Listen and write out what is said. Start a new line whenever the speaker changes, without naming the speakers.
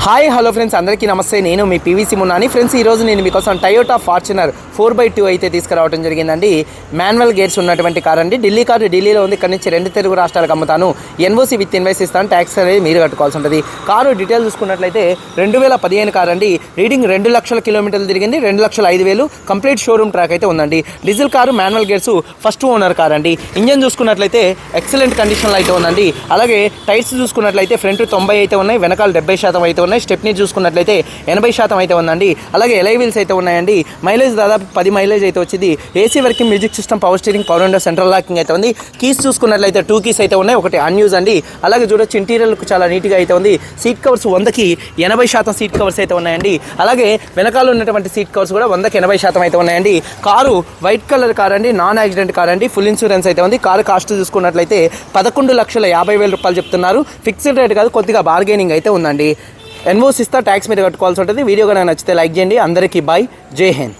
Hi hello friends, అందరికీ నమస్తే. నేను మీ పీవీసీ మున్నాని. ఫ్రెండ్స్, ఈరోజు నేను మీకోసం టయోటా ఫార్చునర్ 4x2 అయితే తీసుకురావడం జరిగిందండి. మాన్యువల్ గేర్స్ ఉన్నటువంటి కార్ అండి. ఢిల్లీ కారు ఢిల్లీలో ఉంది. ఇక్కడ నుంచి 2 తెలుగు రాష్ట్రాలకు అమ్ముతాను. ఎన్ఓసి విత్ ఇన్వాయిస్ ఇస్తాను. ట్యాక్స్ అనేది మీరు కట్టుకోవాల్సి ఉంటుంది. కారు డీటెయిల్ చూసుకున్నట్లయితే 2015 కార్ అండి. రీడింగ్ 2 లక్షల కిలోమీటర్లు తిరిగింది. 2,05,000 కంప్లీట్ షోరూమ్ ట్రాక్ అయితే ఉందండి. Diesel car, manual gears, first owner car అండి. ఇంజన్ చూసుకున్నట్లయితే ఎక్సలెంట్ కండిషన్లో అయితే ఉందండి. అలాగే టైర్స్ చూసుకున్నట్లయితే ఫ్రంట్ 90 అయితే ఉన్నాయి, వెనకాల 70% అయితే ఉన్నాయి. స్టెప్ని చూసుకున్నట్లయితే 80% అయితే ఉందండి. అలాగే ఎలై వీల్స్ అయితే ఉన్నాయండి. మైలేజ్ దాదాపు 10 మైలేజ్ అయితే వచ్చింది. AC working, music system, power steering, power window, central locking అయితే ఉంది. కీస్ చూసుకున్నట్లయితే 2 కీస్ అయితే ఉన్నాయి, ఒకటి అన్యూజ్ అండి. అలాగే చూడొచ్చు ఇంటీరియర్ చాలా నీట్గా అయితే ఉంది. సీట్ కవర్స్ 100కి 80% సీట్ కవర్స్ అయితే ఉన్నాయండి. అలాగే వెనకాల ఉన్నటువంటి సీట్ కవర్స్ కూడా 100కి 80% అయితే ఉన్నాయండి. కారు వైట్ కలర్ కార్ అండి, నాన్ యాక్సిడెంట్ కార్ అండి. ఫుల్ ఇన్సూరెన్స్ అయితే ఉంది. కారు కాస్ట్ చూసుకున్నట్లయితే 11,50,000 రూపాయలు చెప్తున్నారు. ఫిక్స్డ్ రేట్ కాదు, కొద్దిగా బార్గెనింగ్ అయితే ఉందండి. ఎన్ఓసి ఇస్తా, ట్యాక్స్ మీద కట్టుకోవాల్సి ఉంటుంది. వీడియో కనుక నచ్చితే లైక్ చేయండి. అందరికీ బాయ్, జై హింద్.